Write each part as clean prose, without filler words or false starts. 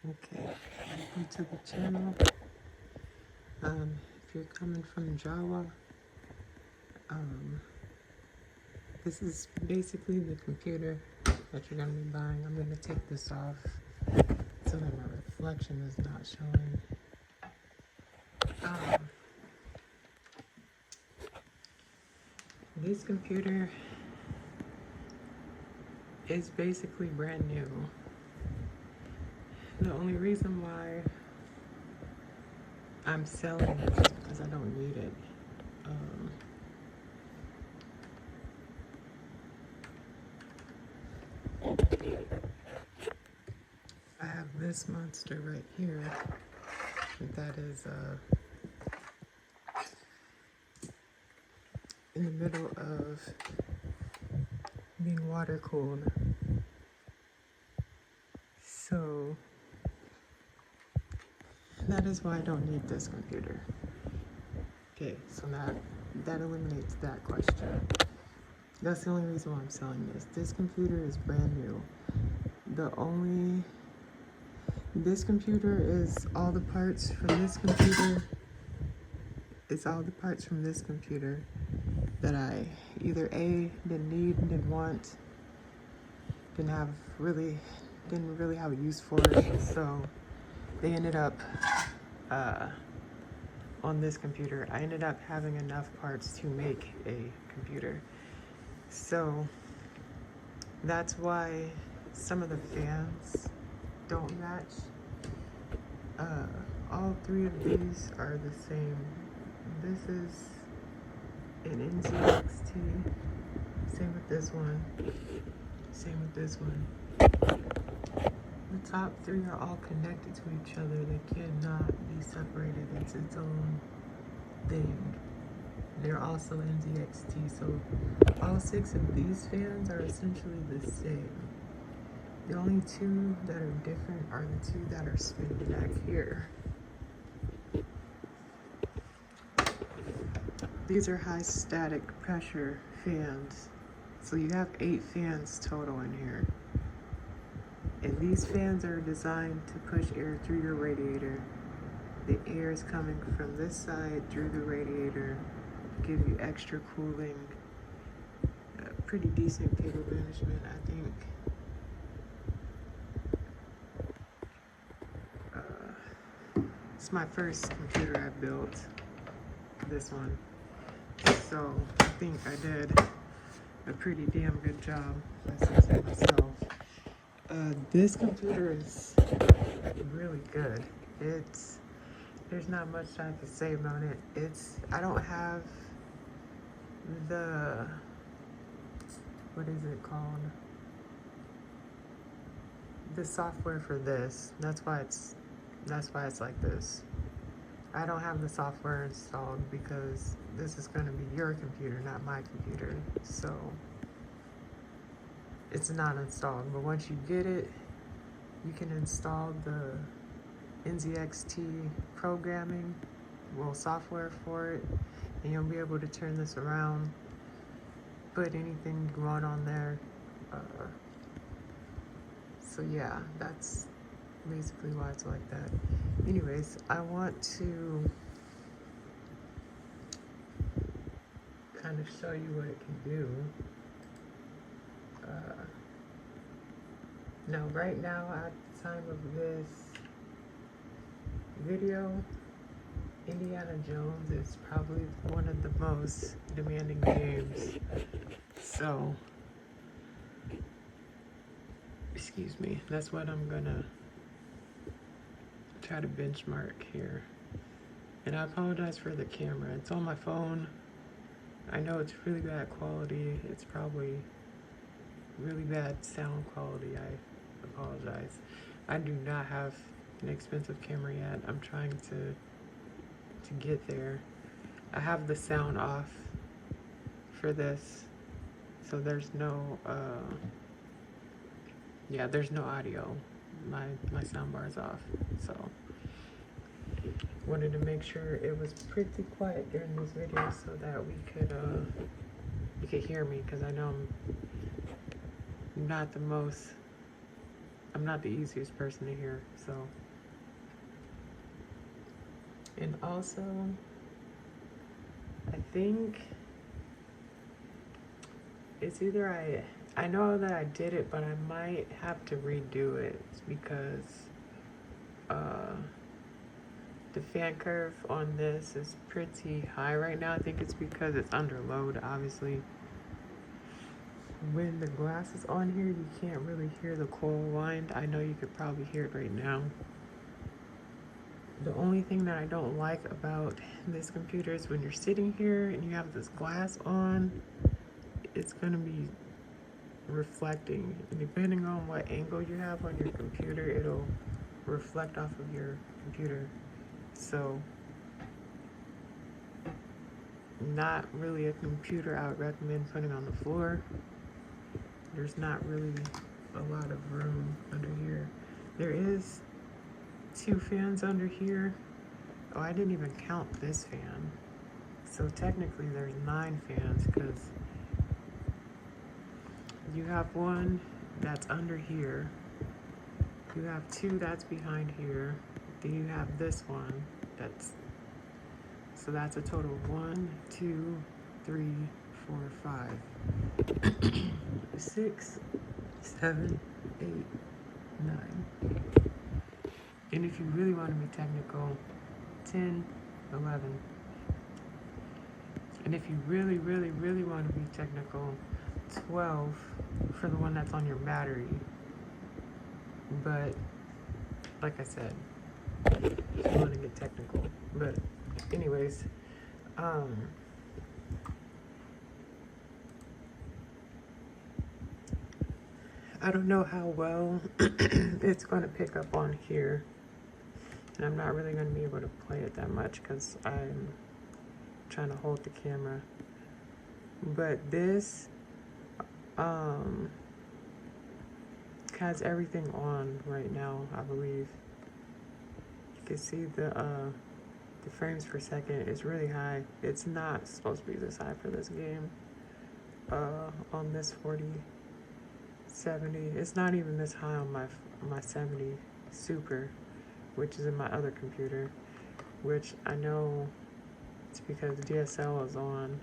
Okay, welcome to the channel. If you're coming from Jawa, um, this is basically the computer that you're going to be buying. I'm going to take this off so that my reflection is not showing. Um, this computer is basically brand new. The only reason why I'm selling it is because I don't need it. Um, I have this monster right here that is in the middle of being water cooled. So that is why I don't need this computer. Okay, so that eliminates that question. That's the only reason why I'm selling this. This computer is brand new. This computer is all the parts from this computer. It's all the parts from this computer that I either A, didn't need, didn't want, didn't really have a use for it. So they ended up on this computer. I ended up having enough parts to make a computer. So that's why some of the fans don't match. All three of these are the same. This is an NZXT. Same with this one. Same with this one. The top three are all connected to each other. They cannot be separated. It's its own thing. They're also NZXT, so all six of these fans are essentially the same. The only two that are different are the two that are spinning back here. These are high static pressure fans. So you have 8 fans total in here. And these fans are designed to push air through your radiator. The air is coming from this side through the radiator, give you extra cooling, pretty decent cable management, I think. It's my first computer I built, this one. So I think I did a pretty damn good job, if I say so myself. This computer is really good. There's not much I can say about it. I don't have what is it called? The software for this. That's why it's like this. I don't have the software installed because this is going to be your computer, not my computer. So it's not installed. But once you get it, you can install the NZXT programming, software for it, and you'll be able to turn this around, put anything you want on there. So yeah, that's basically why it's like that. Anyways, I want to kind of show you what it can do. Now, right now, at the time of this video, Indiana Jones is probably one of the most demanding games. So, excuse me, that's what I'm gonna try to benchmark here. And I apologize for the camera. It's on my phone. I know it's really bad quality. It's probably really bad sound quality. I apologize. I do not have an expensive camera yet. I'm trying to get there. I have the sound off for this, so there's no there's no audio. My sound bar is off, so wanted to make sure it was pretty quiet during this video so that you could hear me, because I know I'm not the most I'm not the easiest person to hear, so. And also, I think it's either I know that I did it, but I might have to redo it because the fan curve on this is pretty high right now. I think it's because it's under load, obviously. When the glass is on here, you can't really hear the coil wind. I know you could probably hear it right now. The only thing that I don't like about this computer is when you're sitting here and you have this glass on, it's going to be reflecting. And depending on what angle you have on your computer, it'll reflect off of your computer. So, not really a computer I would recommend putting on the floor. There's not really a lot of room under here. There is 2 fans under here. Oh, I didn't even count this fan. So technically there's 9 fans because you have one that's under here. You have 2 that's behind here. Then you have this one so that's a total of 1, 2, 3, 4, 5, 6, 7, 8, 9. And if you really want to be technical, 10, 11. And if you really, really, really want to be technical, 12 for the one that's on your battery. But, like I said, if you want to get technical. But, anyways, I don't know how well it's going to pick up on here. And I'm not really going to be able to play it that much because I'm trying to hold the camera. But this has everything on right now, I believe. You can see the frames per second is really high. It's not supposed to be this high for this game. On this 4070, it's not even this high on my 70 Super, which is in my other computer, which I know it's because DSL is on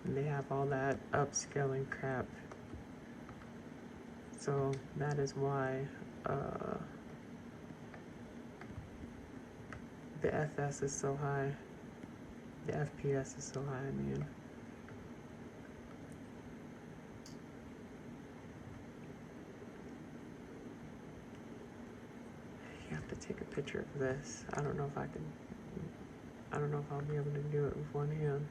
and they have all that upscaling crap. So that is why the FS is so high. The FPS is so high, I mean. You have to take a picture of this. I don't know if I'll be able to do it with one hand.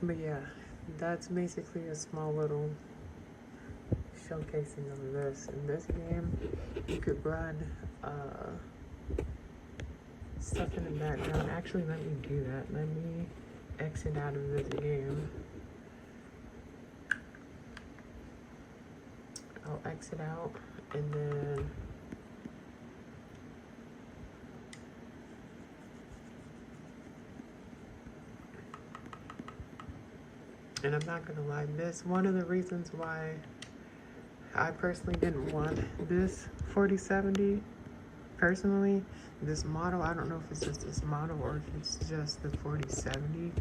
But yeah, that's basically a small little showcasing of this. In this game, you could run stuff in the background. Actually, let me do that. Let me exit out of this game. I'll exit out and then and I'm not gonna lie, this one of the reasons why I personally didn't want this 4070 personally, this model. I don't know if it's just this model or if it's just the 4070.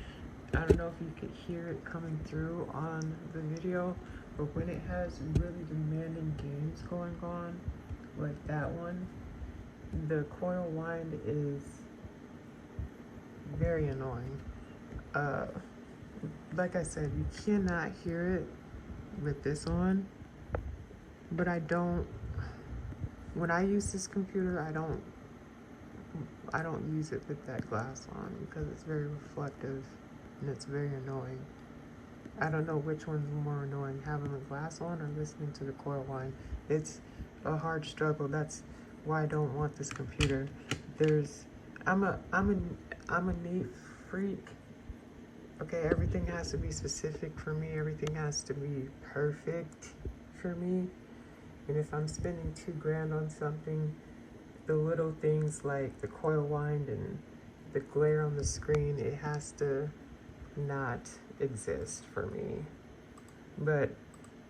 I don't know if you could hear it coming through on the video, but when it has really demanding games going on, like that one, the coil wind is very annoying. Like I said, you cannot hear it with this on, but when I use this computer, I don't use it with that glass on because it's very reflective and it's very annoying. I don't know which one's more annoying, having the glass on or listening to the coil whine. It's a hard struggle. That's why I don't want this computer. I'm a neat freak. Okay, everything has to be specific for me. Everything has to be perfect for me. And if I'm spending $2,000 on something, the little things like the coil wind and the glare on the screen, it has to not exist for me. But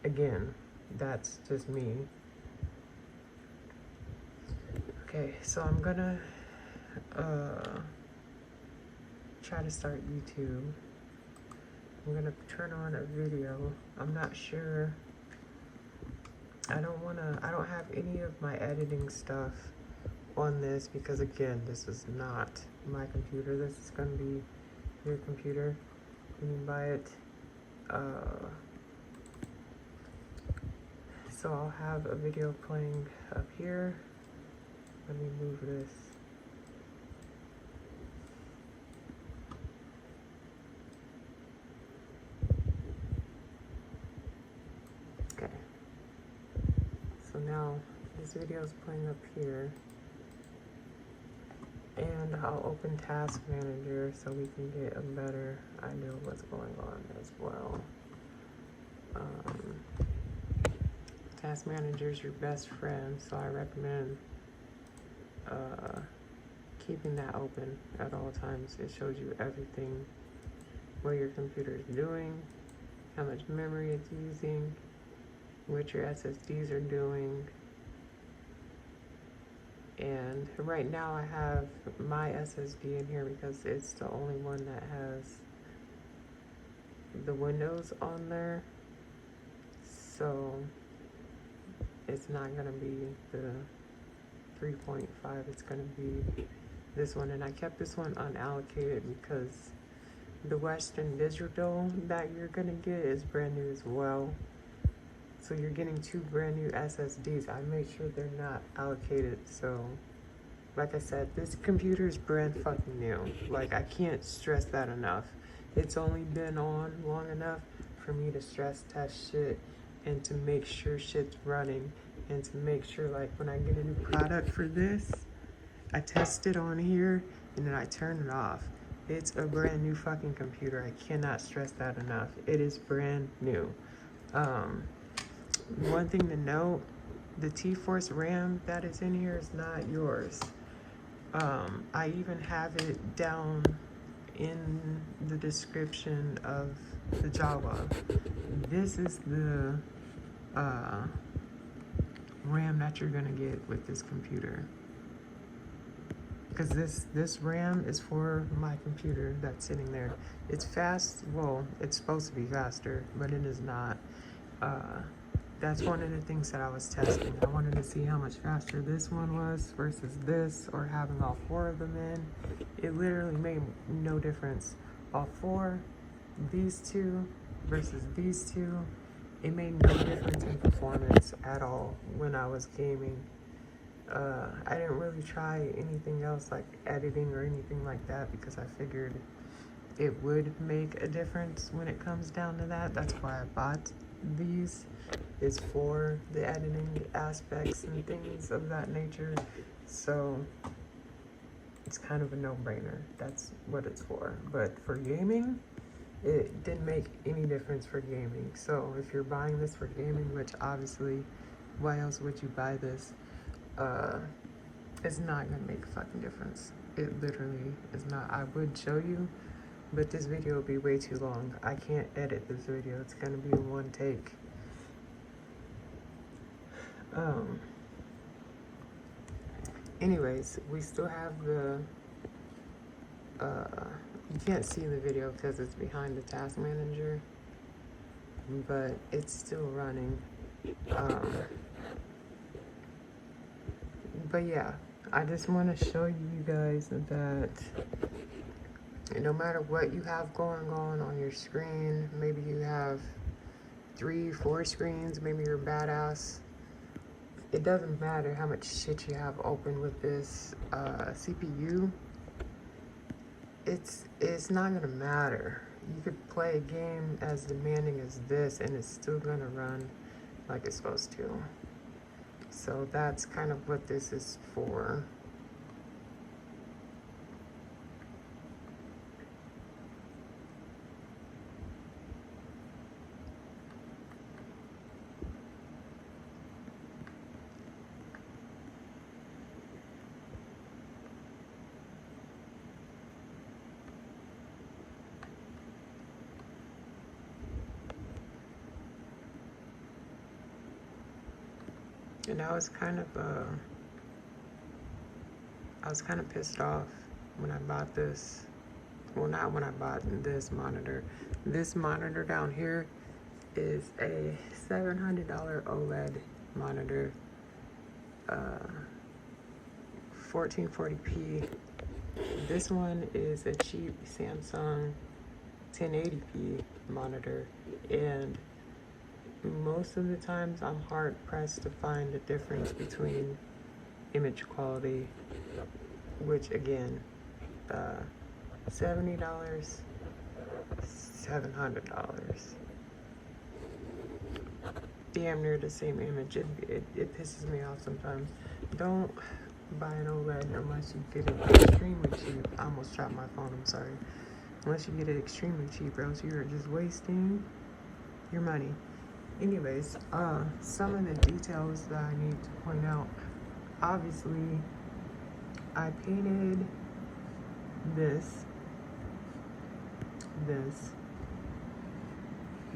again, that's just me. Okay, so I'm gonna try to start YouTube. I'm gonna turn on a video. I'm not sure. I don't have any of my editing stuff on this because again, this is not my computer. This is gonna be your computer when you buy it. So I'll have a video playing up here. Let me move this. Okay. So now this video is playing up here. And I'll open Task Manager so we can get a better idea of what's going on as well. Task Manager is your best friend, so I recommend keeping that open at all times. It shows you everything, what your computer is doing, how much memory it's using, what your SSDs are doing. And right now I have my SSD in here because it's the only one that has the Windows on there. So it's not gonna be the 3.5, it's gonna be this one. And I kept this one unallocated because the Western Digital that you're gonna get is brand new as well. So you're getting 2 brand new SSDs. I made sure they're not allocated. So like I said, this computer is brand fucking new. Like, I can't stress that enough. It's only been on long enough for me to stress test shit and to make sure shit's running and to make sure, like, when I get a new product for this, I test it on here and then I turn it off. It's a brand new fucking computer. I cannot stress that enough. It is brand new. One thing to note, the T-Force RAM that is in here is not yours. I even have it down in the description of the Jawa. This is the RAM that you're gonna get with this computer. Because this RAM is for my computer that's sitting there. It's fast, well, it's supposed to be faster, but it is not. That's one of the things that I was testing. I wanted to see how much faster this one was versus this, or having all 4 of them in. It literally made no difference. All 4, these 2 versus these 2, it made no difference in performance at all when I was gaming. I didn't really try anything else like editing or anything like that because I figured it would make a difference when it comes down to that. That's why I bought these, is for the editing aspects and things of that nature. So it's kind of a no-brainer. That's what it's for. But for gaming, it didn't make any difference for gaming. So if you're buying this for gaming, which obviously, why else would you buy this? It's not gonna make a fucking difference. It literally is not. I would show you, but this video will be way too long. I can't edit this video. It's gonna be one take. Anyways, we still have the, you can't see the video because it's behind the task manager, but it's still running. But yeah, I just want to show you guys that no matter what you have going on your screen, maybe you have 3, 4 screens, maybe you're badass. It doesn't matter how much shit you have open with this CPU. It's not gonna matter. You could play a game as demanding as this and it's still gonna run like it's supposed to. So that's kind of what this is for. And I was kind of pissed off when I bought this. Well, not when I bought this monitor. This monitor down here is a $700 OLED monitor, 1440p. This one is a cheap Samsung 1080p monitor, and most of the times I'm hard pressed to find the difference between image quality, which again, $70, $700. Damn near the same image. It pisses me off sometimes. Don't buy an OLED unless you get it extremely cheap. I almost dropped my phone, I'm sorry. Unless you get it extremely cheap, or else you're just wasting your money. Anyways, some of the details that I need to point out. Obviously, I painted this, this,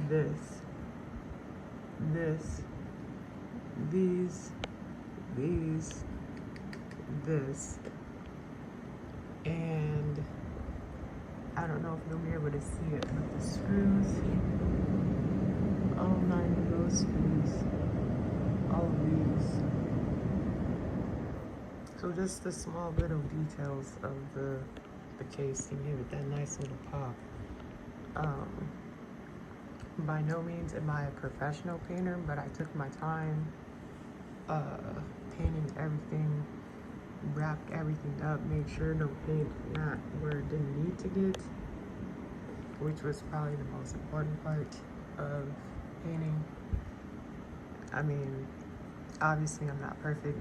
these, this, and I don't know if you'll be able to see it, but the screws, all 9 of those screws, all of these. So just the small little details of the case to give it that nice little pop. By no means am I a professional painter, but I took my time painting everything, wrapped everything up, made sure no paint got where it didn't need to get, which was probably the most important part of painting. I mean, obviously I'm not perfect,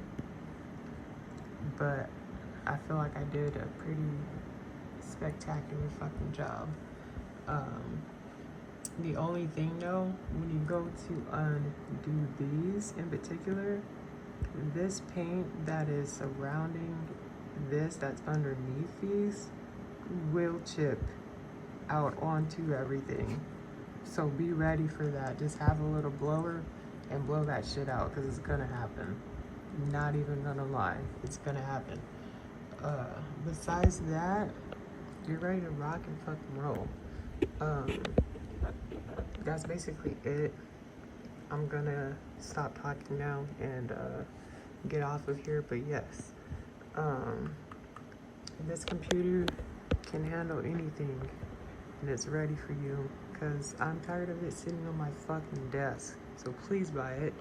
but I feel like I did a pretty spectacular fucking job. The only thing though, when you go to undo these in particular, this paint that is surrounding this, that's underneath these, will chip out onto everything. So be ready for that. Just have a little blower and blow that shit out, because it's gonna happen. Not even gonna lie, it's gonna happen. Besides that, you're ready to rock and fucking roll. That's basically it. I'm gonna stop talking now and get off of here, but yes, this computer can handle anything and it's ready for you, because I'm tired of it sitting on my fucking desk. So please buy it.